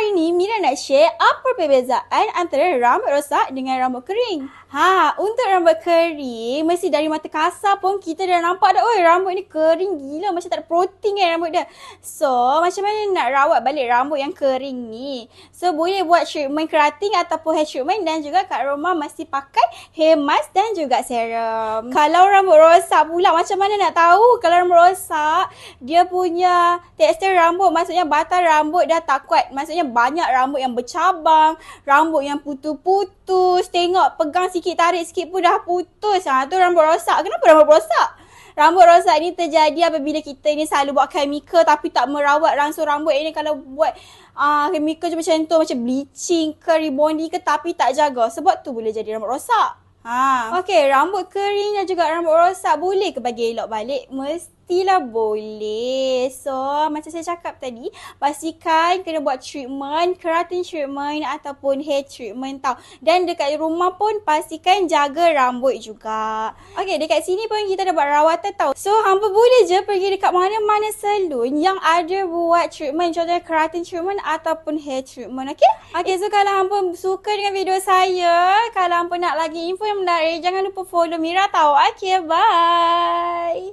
hari ni Mira nak share apa perbezaan antara rambut rosak dengan rambut kering. Untuk rambut kering, mesti dari mata kasar pun kita dah nampak dah, oi rambut ni kering gila, macam tak ada protein kan rambut dia. So, macam mana nak rawat balik rambut yang kering ni? So, boleh buat treatment keratin ataupun hair treatment, dan juga kat rumah mesti pakai hair mask dan juga serum. Kalau rambut rosak pula, macam mana nak tahu kalau rambut rosak? Dia punya tekstur rambut, maksudnya batang rambut dah tak kuat. Maksudnya banyak rambut yang bercabang, rambut yang putus-putus. Tengok, pegang sikit, tarik sikit pun dah putus. Tu rambut rosak. Kenapa rambut rosak? Rambut rosak ni terjadi apabila kita ni selalu buat chemical tapi tak merawat langsung rambut ini. Kalau buat chemical macam tu, macam bleaching ke rebonding ke, tapi tak jaga, sebab tu boleh jadi rambut rosak. Okey, rambut kering dan juga rambut rosak boleh ke bagi elok balik? Mestilah boleh. So, macam saya cakap tadi, pastikan kena buat treatment, keratin treatment ataupun hair treatment tau. Dan dekat rumah pun pastikan jaga rambut juga. Okey, dekat sini pun kita ada buat rawatan tau. So, hampa boleh je pergi dekat mana-mana salon yang ada buat treatment, contohnya keratin treatment ataupun hair treatment. Okey? Okey, so kalau hampa suka dengan video saya, kalau hampa nak lagi info yang menarik, jangan lupa follow Mira tau. Okey, bye.